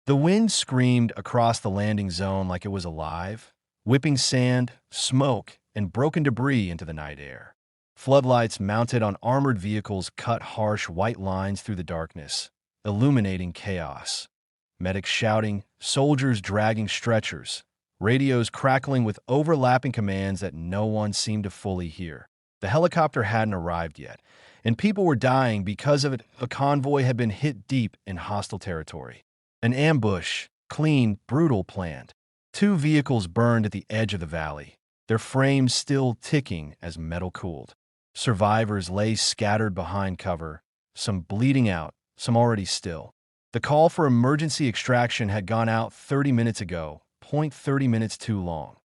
The wind screamed across the landing zone like it was alive, whipping sand, smoke, and broken debris into the night air. Floodlights mounted on armored vehicles cut harsh white lines through the darkness, illuminating chaos. Medics shouting, soldiers dragging stretchers, radios crackling with overlapping commands that no one seemed to fully hear. The helicopter hadn't arrived yet, and people were dying because of it. A convoy had been hit deep in hostile territory. An ambush, clean, brutal, planned. Two vehicles burned at the edge of the valley, their frames still ticking as metal cooled. Survivors lay scattered behind cover, some bleeding out, some already still. The call for emergency extraction had gone out 30 minutes ago, 30 minutes too long.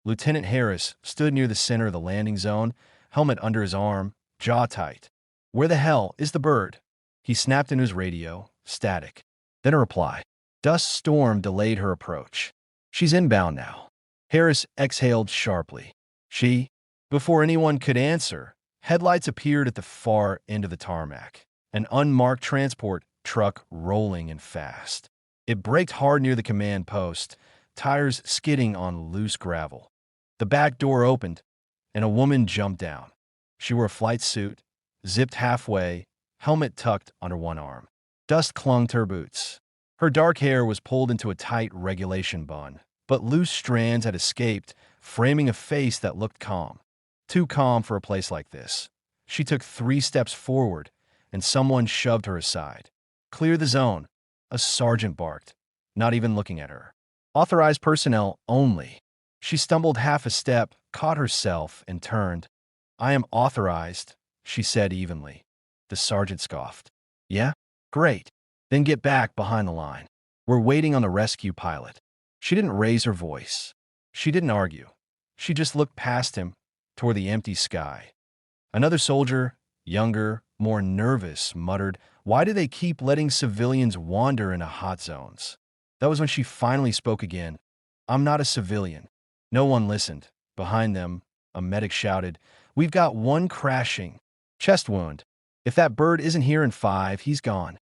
Lieutenant Harris stood near the center of the landing zone, helmet under his arm, jaw tight. "Where the hell is the bird?" He snapped into his radio, static. Then a reply. Dust storm delayed her approach. "She's inbound now." Harris exhaled sharply. "She?" Before anyone could answer, headlights appeared at the far end of the tarmac. An unmarked transport truck rolling and fast. It braked hard near the command post, tires skidding on loose gravel. The back door opened, and a woman jumped down. She wore a flight suit, zipped halfway, helmet tucked under one arm. Dust clung to her boots. Her dark hair was pulled into a tight regulation bun, but loose strands had escaped, framing a face that looked calm. Too calm for a place like this. She took 3 steps forward, and someone shoved her aside. "Clear the zone," a sergeant barked, not even looking at her. "Authorized personnel only." She stumbled half a step, caught herself, and turned. "I am authorized," she said evenly. The sergeant scoffed. "Yeah? Great. Then get back behind the line. We're waiting on the rescue pilot." She didn't raise her voice. She didn't argue. She just looked past him, toward the empty sky. Another soldier, younger, more nervous, muttered, "Why do they keep letting civilians wander into hot zones?" That was when she finally spoke again. "I'm not a civilian." No one listened. Behind them, a medic shouted, "We've got one crashing. Chest wound. If that bird isn't here in 5, he's gone."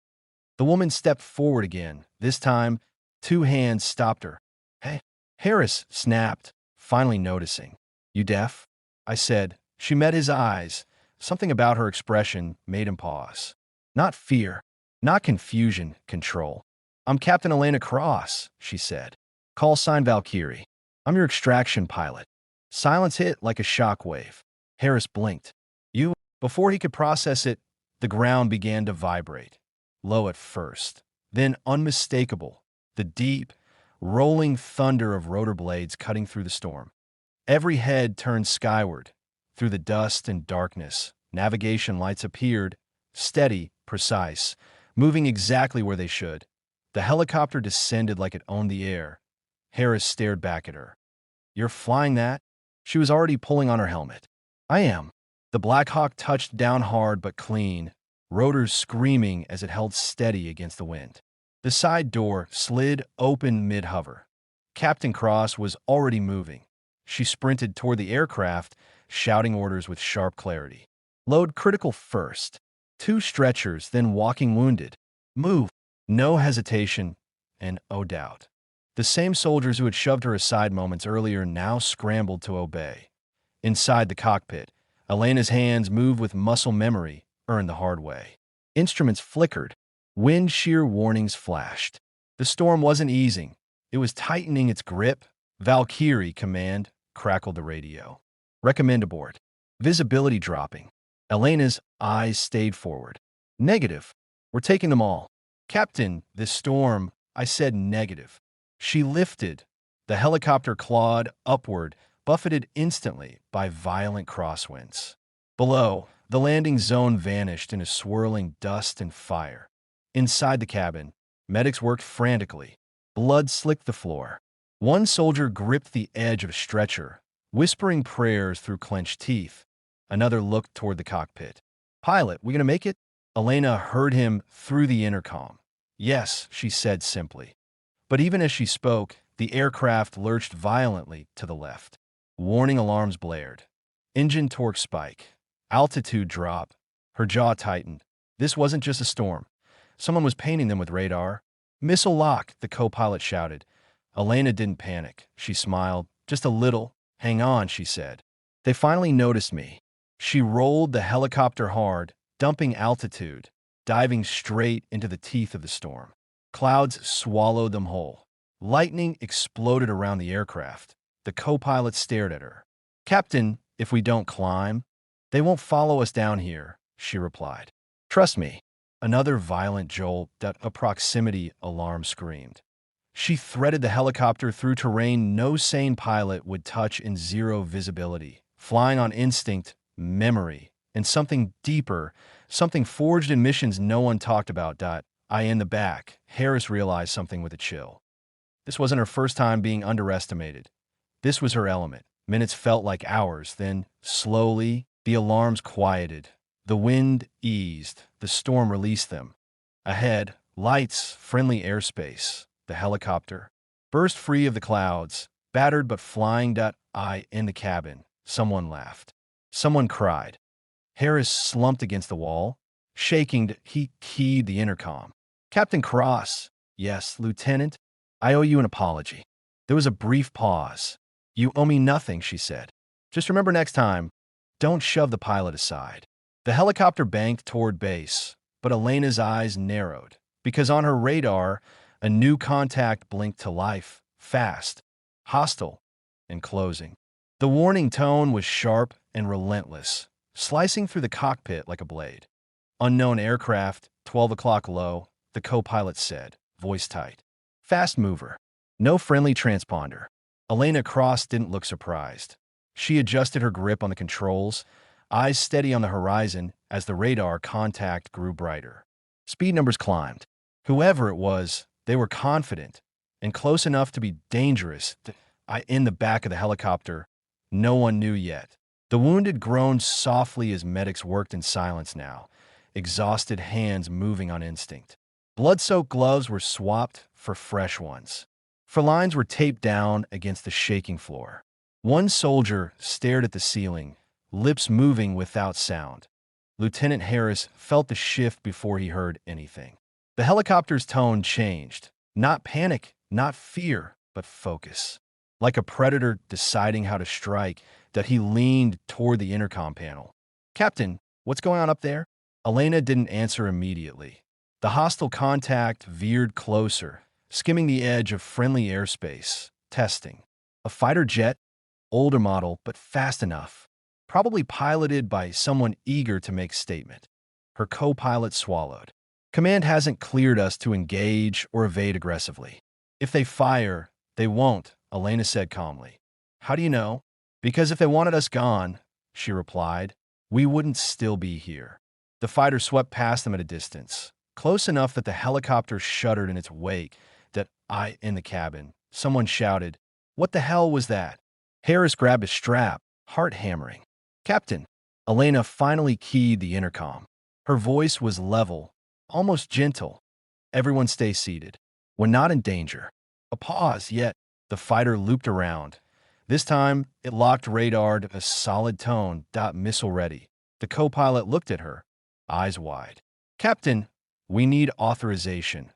The woman stepped forward again. This time, 2 hands stopped her. "Hey," Harris snapped, finally noticing. "You deaf?" I said. She met his eyes. Something about her expression made him pause. Not fear, not confusion, control. "I'm Captain Elena Cross," she said. "Call sign Valkyrie. I'm your extraction pilot." Silence hit like a shockwave. Harris blinked. "You?" Before he could process it, the ground began to vibrate. Low at first, then unmistakable, the deep, rolling thunder of rotor blades cutting through the storm. Every head turned skyward. Through the dust and darkness, navigation lights appeared, steady, precise, moving exactly where they should. The helicopter descended like it owned the air. Harris stared back at her. "You're flying that?" She was already pulling on her helmet. "I am." The Black Hawk touched down hard but clean, rotors screaming as it held steady against the wind. The side door slid open mid-hover. Captain Cross was already moving. She sprinted toward the aircraft, shouting orders with sharp clarity. "Load critical first. 2 stretchers, then walking wounded. Move." No hesitation, and oh doubt. The same soldiers who had shoved her aside moments earlier now scrambled to obey. Inside the cockpit, Elena's hands moved with muscle memory, earned the hard way. Instruments flickered. Wind shear warnings flashed. The storm wasn't easing. It was tightening its grip. "Valkyrie, command," crackled the radio. "Recommend abort." Visibility dropping. Elena's eyes stayed forward. "Negative. We're taking them all." "Captain, this storm," I said. "Negative." She lifted. The helicopter clawed upward, buffeted instantly by violent crosswinds. Below, the landing zone vanished in a swirling dust and fire. Inside the cabin, medics worked frantically. Blood slicked the floor. One soldier gripped the edge of a stretcher, whispering prayers through clenched teeth. Another looked toward the cockpit. "Pilot, we gonna make it?" Elena heard him through the intercom. "Yes," she said simply. But even as she spoke, the aircraft lurched violently to the left. Warning alarms blared. Engine torque spike. Altitude drop. Her jaw tightened. This wasn't just a storm. Someone was painting them with radar. Missile lock, the co-pilot shouted. Elena didn't panic. She smiled. Just a little. Hang on, she said. They finally noticed me. She rolled the helicopter hard, dumping altitude, diving straight into the teeth of the storm. Clouds swallowed them whole. Lightning exploded around the aircraft. The co-pilot stared at her. Captain, if we don't climb, they won't follow us down here, she replied. Trust me. Another violent jolt that a proximity alarm screamed. She threaded the helicopter through terrain no sane pilot would touch in zero visibility, flying on instinct, memory, and something deeper, something forged in missions no one talked about. In the back, Harris realized something with a chill. This wasn't her first time being underestimated. This was her element. Minutes felt like hours, then, slowly, the alarms quieted. The wind eased. The storm released them. Ahead, lights, friendly airspace. The helicopter burst free of the clouds, battered but flying. In the cabin, someone laughed. Someone cried. Harris slumped against the wall. Shaking, he keyed the intercom. Captain Cross. Yes, Lieutenant. I owe you an apology. There was a brief pause. You owe me nothing, she said. Just remember next time, don't shove the pilot aside. The helicopter banked toward base, but Elena's eyes narrowed, because on her radar, a new contact blinked to life, fast, hostile, and closing. The warning tone was sharp and relentless, slicing through the cockpit like a blade. Unknown aircraft, 12 o'clock low, the co-pilot said, voice tight. Fast mover. No friendly transponder. Elena Cross didn't look surprised. She adjusted her grip on the controls, eyes steady on the horizon as the radar contact grew brighter. Speed numbers climbed. Whoever it was, they were confident and close enough to be dangerous. In the back of the helicopter, no one knew yet. The wounded groaned softly as medics worked in silence now, exhausted hands moving on instinct. Blood-soaked gloves were swapped for fresh ones. Lines were taped down against the shaking floor. One soldier stared at the ceiling, lips moving without sound. Lieutenant Harris felt the shift before he heard anything. The helicopter's tone changed. Not panic, not fear, but focus. Like a predator deciding how to strike, that he leaned toward the intercom panel. Captain, what's going on up there? Elena didn't answer immediately. The hostile contact veered closer, skimming the edge of friendly airspace, testing. A fighter jet? Older model, but fast enough. Probably piloted by someone eager to make statement. Her co-pilot swallowed. Command hasn't cleared us to engage or evade aggressively. If they fire, they won't, Elena said calmly. How do you know? Because if they wanted us gone, she replied, we wouldn't still be here. The fighter swept past them at a distance, close enough that the helicopter shuddered in its wake. In the cabin, someone shouted, what the hell was that? Harris grabbed a strap, heart hammering. Captain. Elena finally keyed the intercom. Her voice was level, almost gentle. Everyone stay seated. We're not in danger. A pause, yet the fighter looped around. This time, it locked radar to a solid tone. Missile ready. The co-pilot looked at her, eyes wide. Captain, we need authorization.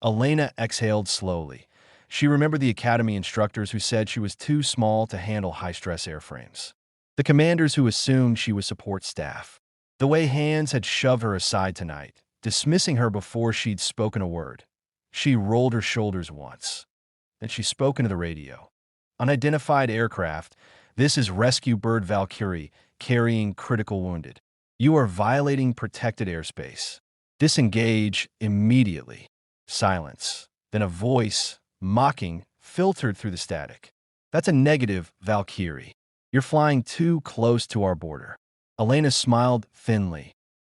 Elena exhaled slowly. She remembered the academy instructors who said she was too small to handle high-stress airframes. The commanders who assumed she was support staff. The way hands had shoved her aside tonight, dismissing her before she'd spoken a word. She rolled her shoulders once. Then she spoke into the radio. Unidentified aircraft. This is Rescue Bird Valkyrie, carrying critical wounded. You are violating protected airspace. Disengage immediately. Silence. Then a voice, mocking, filtered through the static. That's a negative, Valkyrie. You're flying too close to our border. Elena smiled thinly.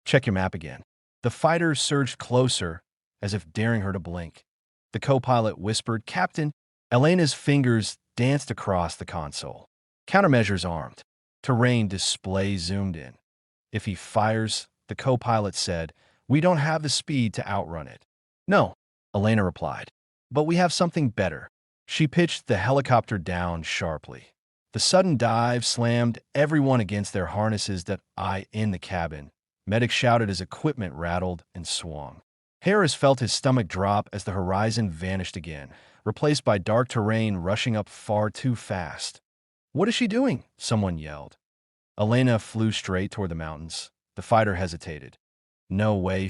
Check your map again. The fighter surged closer, as if daring her to blink. The co-pilot whispered, Captain. Elena's fingers danced across the console. Countermeasures armed. Terrain display zoomed in. If he fires, the co-pilot said, we don't have the speed to outrun it. No, Elena replied. But we have something better. She pitched the helicopter down sharply. The sudden dive slammed everyone against their harnesses in the cabin. Medics shouted as equipment rattled and swung. Harris felt his stomach drop as the horizon vanished again, replaced by dark terrain rushing up far too fast. "What is she doing?" someone yelled. Elena flew straight toward the mountains. The fighter hesitated. "No way,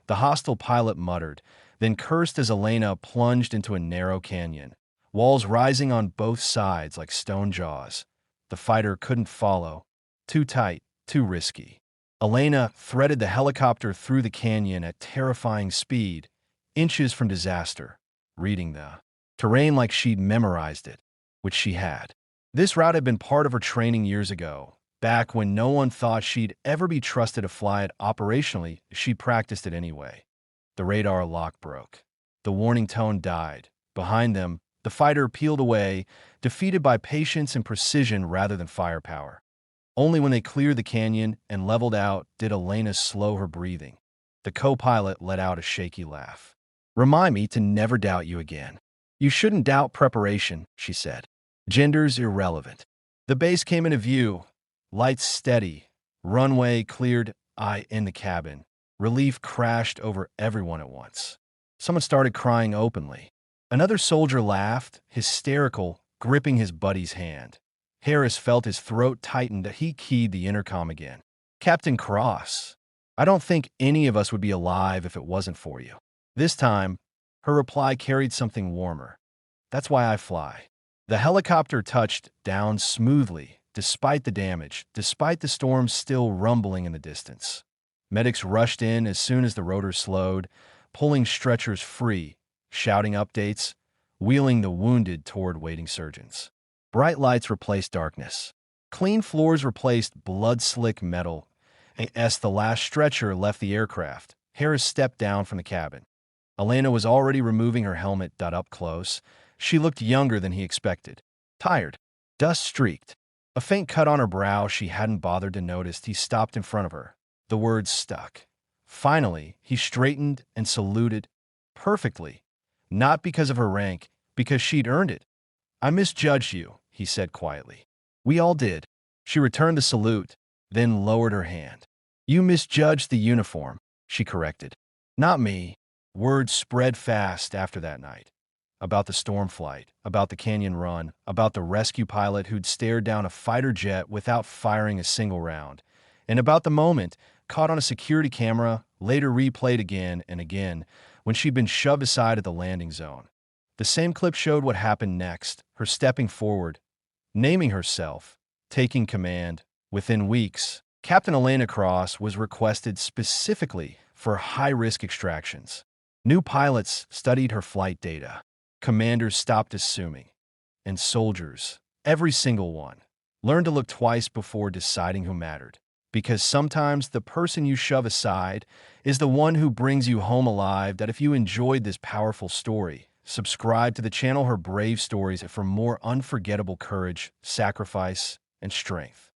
the hostile pilot muttered, then cursed as Elena plunged into a narrow canyon, walls rising on both sides like stone jaws. The fighter couldn't follow. Too tight, too risky. Elena threaded the helicopter through the canyon at terrifying speed, inches from disaster, reading the terrain like she'd memorized it, which she had. This route had been part of her training years ago. Back when no one thought she'd ever be trusted to fly it operationally, she practiced it anyway. The radar lock broke. The warning tone died. Behind them, the fighter peeled away, defeated by patience and precision rather than firepower. Only when they cleared the canyon and leveled out did Elena slow her breathing. The co-pilot let out a shaky laugh. "Remind me to never doubt you again." "You shouldn't doubt preparation," she said. "Gender's irrelevant." The base came into view. Lights steady. Runway cleared. In the cabin. Relief crashed over everyone at once. Someone started crying openly. Another soldier laughed, hysterical, gripping his buddy's hand. Harris felt his throat tighten that he keyed the intercom again. "Captain Cross, I don't think any of us would be alive if it wasn't for you." This time, her reply carried something warmer. "That's why I fly." The helicopter touched down smoothly, despite the damage, despite the storm still rumbling in the distance. Medics rushed in as soon as the rotor slowed, pulling stretchers free, shouting updates, wheeling the wounded toward waiting surgeons. Bright lights replaced darkness. Clean floors replaced blood-slick metal. As the last stretcher left the aircraft, Harris stepped down from the cabin. Elena was already removing her helmet. Up close, she looked younger than he expected. Tired. Dust-streaked. A faint cut on her brow she hadn't bothered to notice. He stopped in front of her. The words stuck. Finally, he straightened and saluted. Perfectly. Not because of her rank, because she'd earned it. "I misjudged you," he said quietly. "We all did." She returned the salute, then lowered her hand. "You misjudged the uniform," she corrected. "Not me." Words spread fast after that night. About the storm flight, about the canyon run, about the rescue pilot who'd stared down a fighter jet without firing a single round, and about the moment, caught on a security camera, later replayed again and again, when she'd been shoved aside at the landing zone. The same clip showed what happened next, her stepping forward, naming herself, taking command. Within weeks, Captain Elena Cross was requested specifically for high-risk extractions. New pilots studied her flight data. Commanders stopped assuming. And soldiers, every single one, learned to look twice before deciding who mattered. Because sometimes the person you shove aside is the one who brings you home alive. That if you enjoyed this powerful story, subscribe to the channel Her Brave Stories for more unforgettable courage, sacrifice, and strength.